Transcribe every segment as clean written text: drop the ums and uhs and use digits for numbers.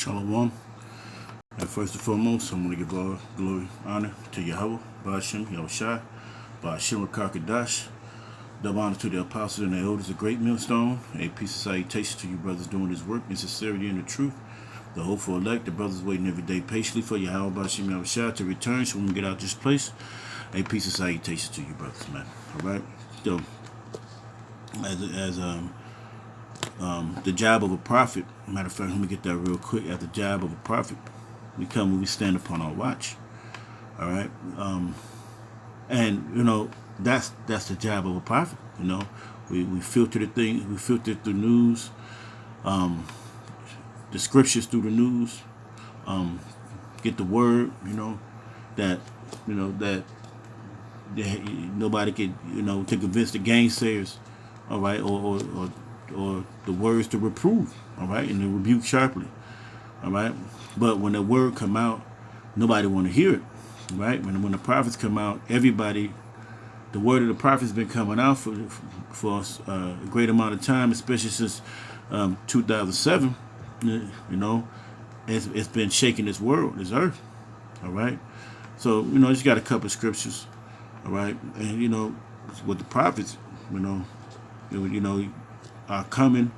Shalom. And first and foremost, I'm going to give all glory, honor to Yahweh, Ba'ashem, Yahushai, Ba'ashem Rakakadash. Double honor to the apostles and the elders, a great millstone. A peace of salutation to you brothers doing this work in sincerity and the truth. The hopeful elect, the brothers waiting every day patiently for Yahweh, Ba'ashem, Yahushai to return so we can get out this place. A peace of salutation to you brothers, man. All right? So, as the job of a prophet, matter of fact, let me get that real quick. As the job of a prophet, we come when we stand upon our watch. All right, and you know that's the job of a prophet. You know, we filter the things, we filter through news, the scriptures through the news, get the word. That nobody could to convince the gainsayers. All right, or the words to reprove, all right, and to rebuke sharply, all right. But when the word come out, nobody want to hear it, right? When the prophets come out, everybody, the word of the prophets been coming out for a great amount of time, especially since 2007. It's been shaking this world, this earth, all right. So just got a couple of scriptures, all right, and with the prophets, are coming,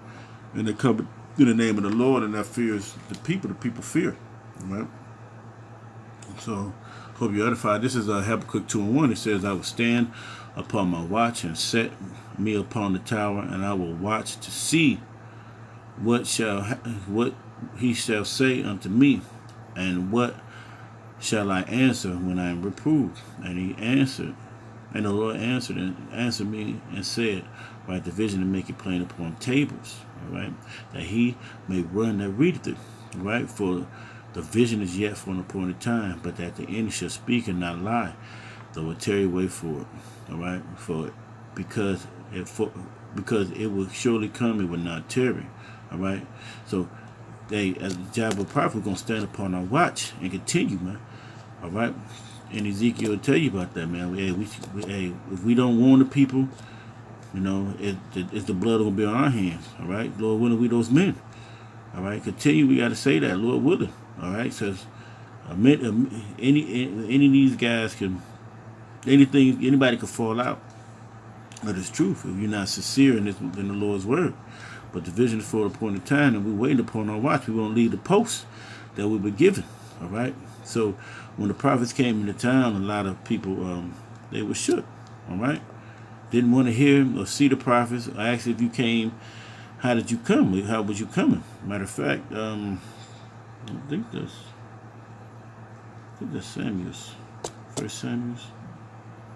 and they come in the name of the Lord, and that fears the people fear, right? So, hope you're edified. This is Habakkuk 2:1. It says, I will stand upon my watch and set me upon the tower, and I will watch to see what he shall say unto me, and what shall I answer when I am reproved? And he answered, and the Lord answered me and said, write the vision and make it plain upon tables, all right, that he may run that readeth it, right? For the vision is yet for an appointed time, but that the end shall speak and not lie, though it tarry wait for it, all right, because it will surely come, it will not tarry, all right. So they, as the job of prophet, we're gonna stand upon our watch and continue, man, all right. And Ezekiel will tell you about that, man. If we don't warn the people, it's the blood gonna be on our hands. All right, Lord willing, we those men. All right, continue. We got to say that, Lord willing. All right, says any of these guys anybody can fall out. But it's truth if you're not sincere in the Lord's word. But the vision is for a point of time, and we're waiting upon our watch. We won't leave the post that we've been given. All right. So when the prophets came into town, a lot of people they were shook. All right. Didn't want to hear or see the prophets. I asked if you came, how did you come? How was you coming? Matter of fact, I think that's Samuel's. First Samuel's.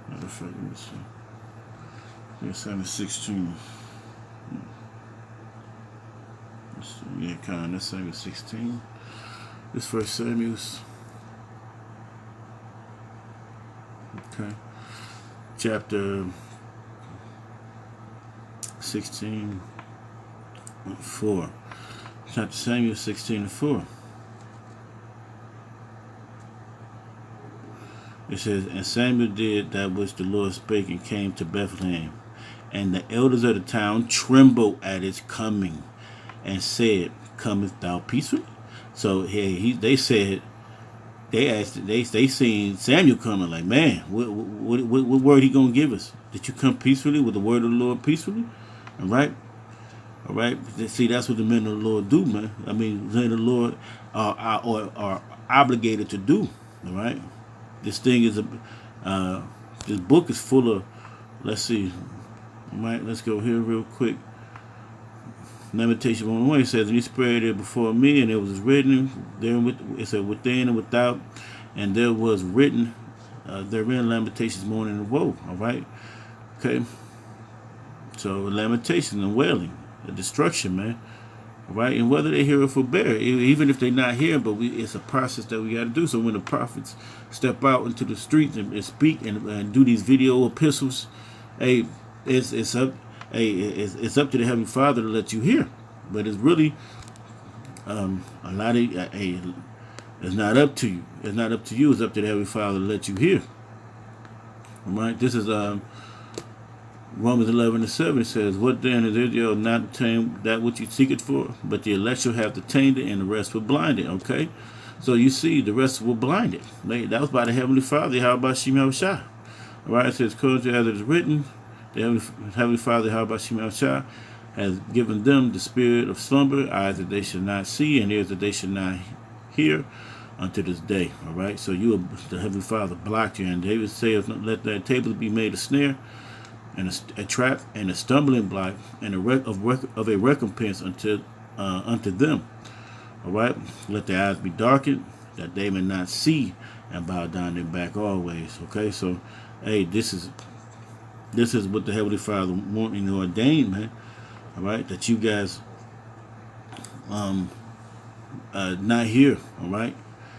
Matter of fact, let me see. Yeah, Samuel 16. Yeah, kind of. That's Samuel 16. This First Samuel's. Okay. Chapter 16:4. Chapter Samuel 16:4. It says, and Samuel did that which the Lord spake, and came to Bethlehem. And the elders of the town trembled at his coming, and said, comest thou peacefully? So they said, they seen Samuel coming, like, man, what word he gonna give us? Did you come peacefully with the word of the Lord peacefully? All right. See, that's what the men of the Lord do, man. I mean, the men of the Lord are obligated to do. All right. This thing is this book is full of. Let's see. All right. Let's go here real quick. Lamentation 1:1 says, and he spread it before me, and it was written there. It said within and without, and there was written therein lamentations, mourning, and woe. All right. Okay. So lamentation and wailing, the destruction, man. All right, and whether they hear or forbear, even if they're not here, but it's a process that we got to do. So when the prophets step out into the streets and speak and do these video epistles, hey, it's up to the Heavenly Father to let you hear. But it's really a lot of it's not up to you. It's not up to you. It's up to the Heavenly Father to let you hear. All right, this is Romans 11:7 says, "What then is Israel not obtained that which you seek it for? But the elect shall have attained it, and the rest were blinded." Okay, so you see, the rest were blinded. That was by the Heavenly Father. How about Shema Shah? All right, it says, "According as it is written, the Heavenly Father, how about Shema Shah, has given them the spirit of slumber, eyes that they should not see, and ears that they should not hear, unto this day." All right, so the Heavenly Father blocked you, and David says, "Let that table be made a snare, and a trap, and a stumbling block, and of a recompense unto them." All right, let their eyes be darkened, that they may not see, and bow down their back always. Okay, so hey, this is what the Heavenly Father wanted and ordained, man. All right, that you guys not here. All right,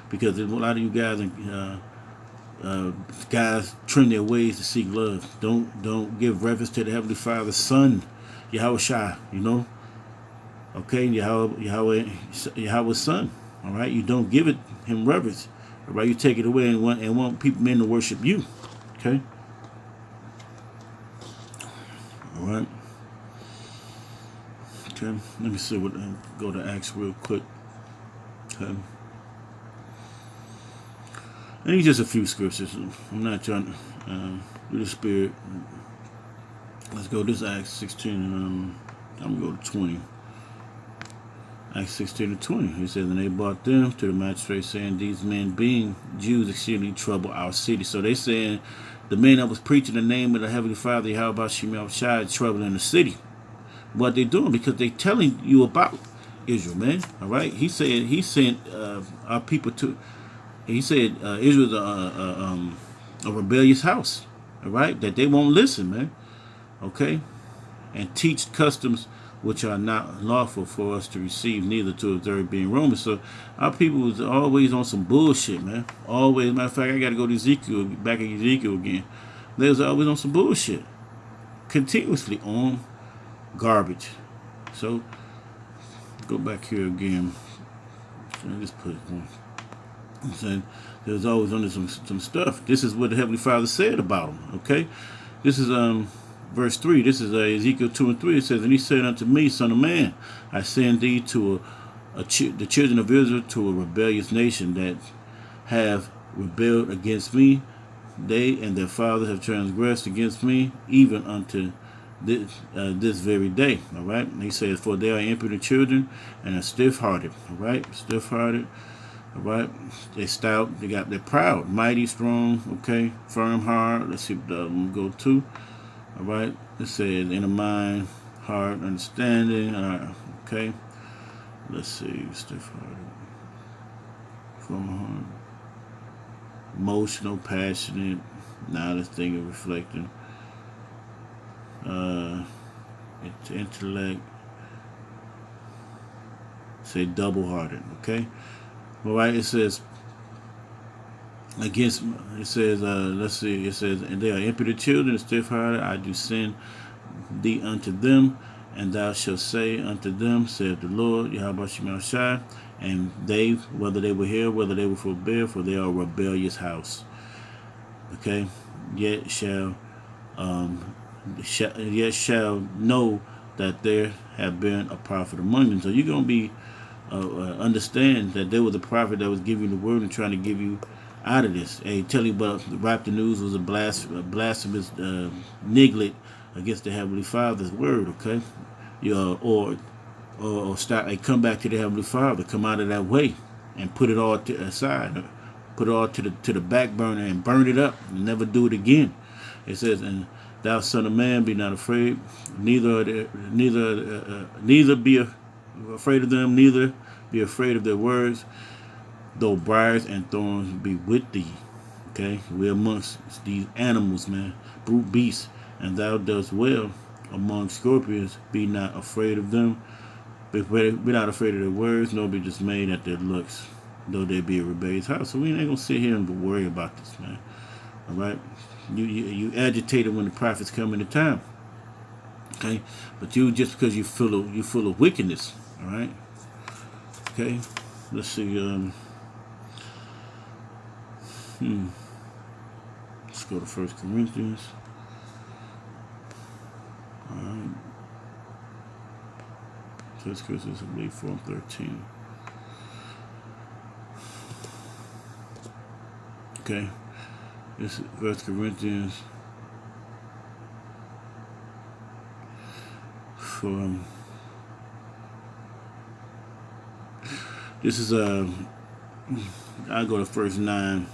because there's a lot of you guys guys trim their ways to seek love. Don't give reverence to the Heavenly Father's Son, Yahweh Shai. You know, okay, Yahweh's Son. All right, you don't give him reverence. All right, you take it away and want people men to worship you. Okay, all right. Okay, let me see what. Go to Acts real quick. Okay. And these just a few scriptures. I'm not trying to do the spirit. Let's go. This Acts 16. I'm gonna go to 20. Acts 16 to 20. He says, "And they brought them to the magistrate, saying, These men, being Jews, exceedingly trouble our city." So they saying the men that was preaching the name of the Heavenly Father, how about Shema Shai, trouble in the city. What they doing? Because they telling you about Israel, man. All right. He said he sent our people to. He said Israel's a rebellious house. All right, that they won't listen, man. Okay, and teach customs which are not lawful for us to receive, neither to observe, being Romans. So our people was always on some bullshit, man. Always. Matter of fact, I got to go to Ezekiel, back in Ezekiel again. They was always on some bullshit, continuously on garbage. So go back here again. I just put one. I'm saying there's always under some stuff. This is what the Heavenly Father said about them. Okay, this is verse 3. This is Ezekiel 2 and 3. It says, "And he said unto me, Son of man, I send thee to the children of Israel, to a rebellious nation that have rebelled against me. They and their fathers have transgressed against me, even unto this very day." All right. And he says, "For they are impudent children and are stiff-hearted." All right, stiff-hearted. All right, they stout. They're proud, mighty, strong. Okay, firm, hard. Let's see what the go to. All right, it says in a mind, heart, understanding. Okay, let's see, stiff-hearted, firm, hard, emotional, passionate, knowledge, thinking, reflecting. Intellect. Say double-hearted. Okay. All right, it says against. It says, let's see. It says, "And they are impudent children, stiff-hearted. I do send thee unto them, and thou shalt say unto them, saith the Lord, Yahweh Shema Shai, and they, whether they will hear, whether they will forbear, for they are a rebellious house." Okay, yet shall know that there have been a prophet among them. So you're gonna be understand that there was a prophet that was giving you the word and trying to give you out of this. Hey, tell you about the rap the news was a blasphemous neglect against the Heavenly Father's word. Okay, or start. Come back to the Heavenly Father. Come out of that way and put it all aside. Put it all to the back burner and burn it up and never do it again. It says, "And thou son of man, be not afraid, neither be afraid of them, neither be afraid of their words, though briars and thorns be with thee." Okay, we're amongst these animals, man, brute beasts, "and thou dost well among scorpions. Be not afraid of them. Be not afraid of their words, nor be dismayed at their looks, though they be a rebellious house." So we ain't gonna sit here and worry about this, man. All right, you agitated when the prophets come into town. Okay, but you just because you full of wickedness. All right. Okay, let's see. Let's go to 1 Corinthians. First Corinthians, I believe, 4:13. Okay, this is First Corinthians for this is I go to verse 9.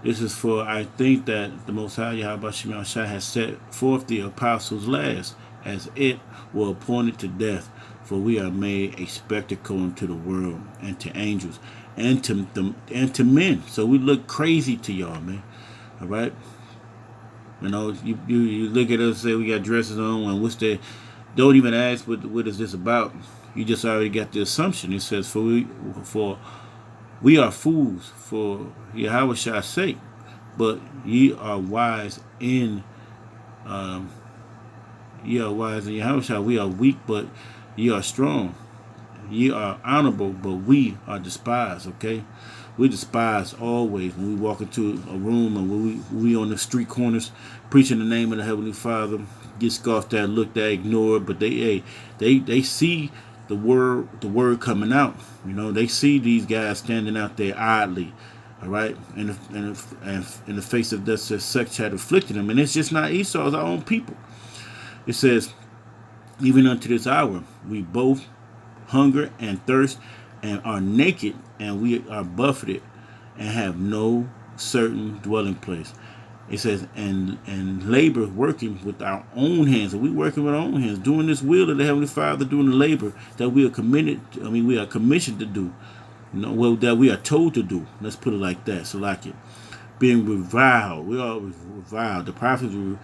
This is for I think that the Most High Yahweh Shema Shai has set forth the apostles last, as it were appointed to death. For we are made a spectacle unto the world, and to angels, and to men. So we look crazy to y'all, man. All right. You know, you look at us and say we got dresses on, and what's that? Don't even ask what is this about. You just already got the assumption. It says for we are fools for Yahweh's sake, but ye are wise in Yahweh. We are weak, but ye are strong. Ye are honorable, but we are despised. Okay, we despise always when we walk into a room and when we on the street corners preaching the name of the Heavenly Father. Get scoffed at, looked at, ignored, but they see the word coming out. You know, they see these guys standing out there idly, all right, in the face of that such had afflicted them, and it's just not Esau, it's our own people. It says, even unto this hour, we both hunger and thirst, and are naked, and we are buffeted, and have no certain dwelling place. It says, and labor working with our own hands. And we working with our own hands, doing this will of the Heavenly Father, doing the labor that we are we are commissioned to do. You know, well, that we are told to do. Let's put it like that. So like it. Being reviled. We are reviled. The prophets were,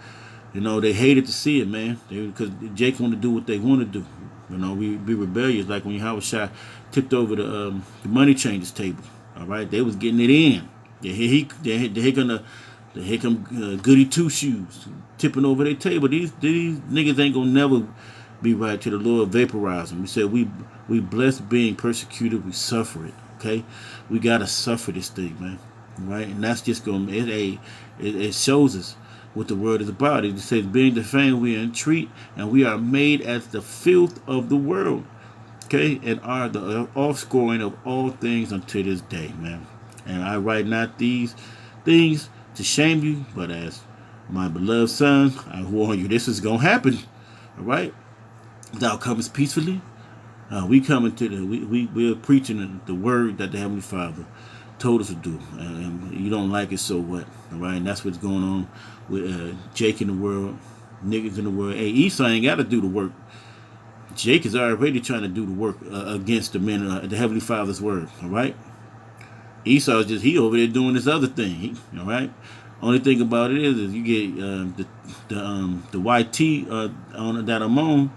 you know, they hated to see it, man. Because Jake want to do what they want to do. You know, we be rebellious. Like when Yahweh tipped over the money changers table. All right, they was getting it in. Here come goody two shoes tipping over their table. These niggas ain't gonna never be right to the Lord. Vaporize them. We said we blessed being persecuted. We suffer it. Okay, we gotta suffer this thing, man. Right, and that's just gonna it shows us what the word is about. It says, being defamed, we entreat, and we are made as the filth of the world. Okay, and are the offscoring of all things unto this day, man. And I write not these things to shame you, but as my beloved son, I warn you, this is gonna happen. All right, thou comest peacefully. We coming to we're preaching the word that the Heavenly Father told us to do, and you don't like it, so what? All right, and that's what's going on with Jake in the world, niggas in the world. Hey, Esau ain't got to do the work. Jake is already trying to do the work against the men, the Heavenly Father's word. All right. Esau is just over there doing this other thing. All right. Only thing about it is you get the YT on that I'm on.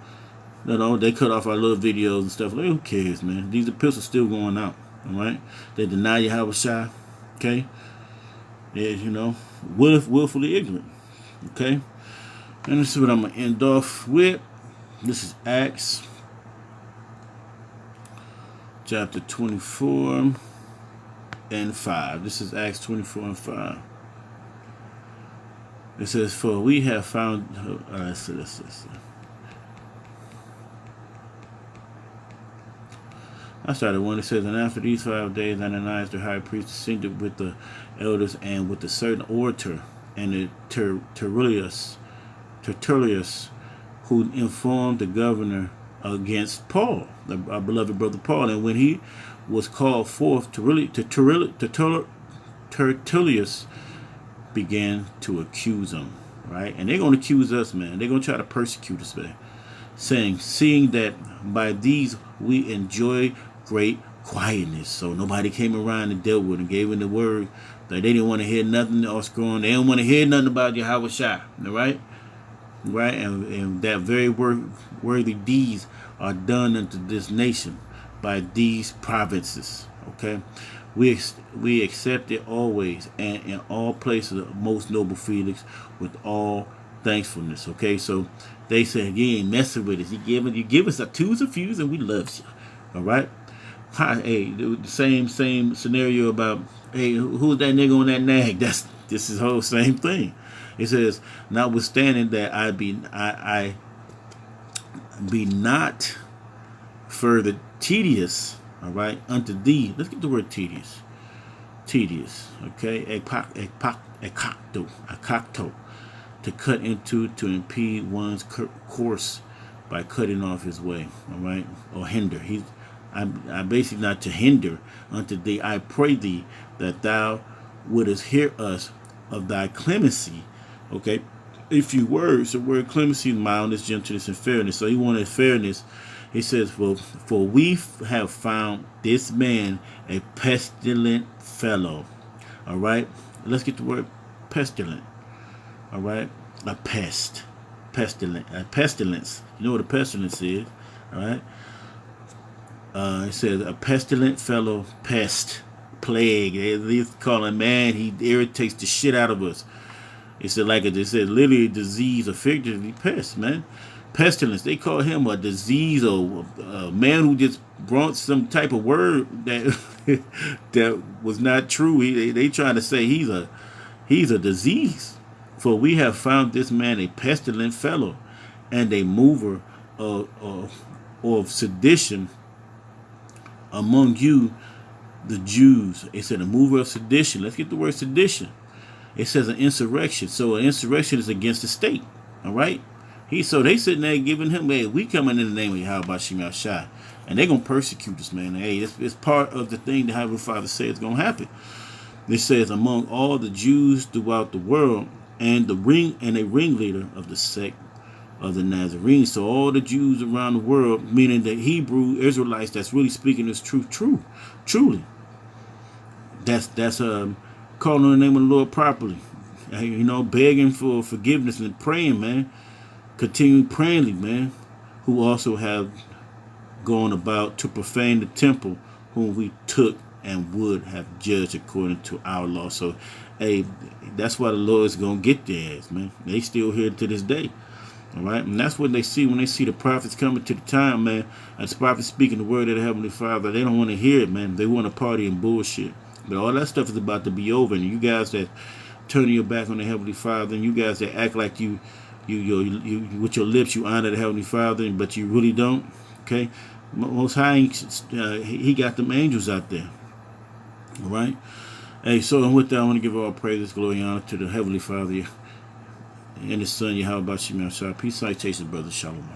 You know, they cut off our little videos and stuff. Like, who cares, man? These epistles still going out. All right. They deny Yahweh. Okay. Yeah, you know, willfully ignorant. Okay. And this is what I'm gonna end off with. This is Acts chapter 24 and 5. This is Acts 24 and 5. It says, for we have found I started one. It says, and after these 5 days, Ananias the high priest ascended with the elders and with a certain orator and the Tertullius, who informed the governor against Paul, our beloved brother Paul. And when he was called forth, Tertullius began to accuse him, right? And they're going to accuse us, man. They're going to try to persecute us, man, saying, seeing that by these we enjoy great quietness. So nobody came around and dealt with and gave him the word that they didn't want to hear nothing else going. They don't want to hear nothing about Yahweh Shai, all right? Right, and that very worthy deeds are done unto this nation by these provinces. Okay, we accept it always and in all places, most noble Felix, with all thankfulness. Okay, so they say, you ain't messing with us. You give us a twos and fews, and we love you. All right. Hey, the same scenario about, hey, who's that nigga on that nag? This is the whole same thing. It says, notwithstanding that I be not further tedious, all right, unto thee. Let's get the word tedious. Tedious, okay? Acacto, to cut into, to impede one's course by cutting off his way, all right, or hinder. I basically not to hinder unto thee. I pray thee that thou wouldest hear us of thy clemency, okay? A few words. The word clemency, mildness, gentleness, and fairness. So he wanted fairness. He says, for we have found this man a pestilent fellow. All right? Let's get the word pestilent. All right? A pest. Pestilent. A pestilence. You know what a pestilence is? All right? It says a pestilent fellow, pest, plague. They call him, man, he irritates the shit out of us. It said it said literally disease or figuratively pest, man. Pestilence. They call him a disease or a man who just brought some type of word that that was not true. They trying to say he's a disease. For we have found this man a pestilent fellow, and a mover of sedition among you, the Jews. It said a mover of sedition. Let's get the word sedition. It says an insurrection. So an insurrection is against the state. All right. So they sitting there giving him, hey, we coming in the name of Yahweh Shem Shai, and they gonna persecute this man. Hey, it's part of the thing that Heavenly Father said is gonna happen. It says among all the Jews throughout the world, and a ringleader of the sect of the Nazarenes. So all the Jews around the world, meaning the Hebrew Israelites that's really speaking this truth, truly. That's calling on the name of the Lord properly. You know, begging for forgiveness and praying, man. Continue praying, man. Who also have gone about to profane the temple, whom we took and would have judged according to our law. So, hey, that's why the Lord is going to get their ass, man. They still here to this day. All right? And that's what they see when they see the prophets coming to the time, man. As prophets speaking the word of the Heavenly Father, they don't want to hear it, man. They want to party and bullshit. But all that stuff is about to be over. And you guys that turning your back on the Heavenly Father, and you guys that act like you with your lips you honor the Heavenly Father, but you really don't. Okay? Most High, he got them angels out there. All right? Hey, so and with that, I want to give all praise, glory, and honor to the Heavenly Father and His Son, Yahweh Shem Shai. Peace, citation, brother. Shalom.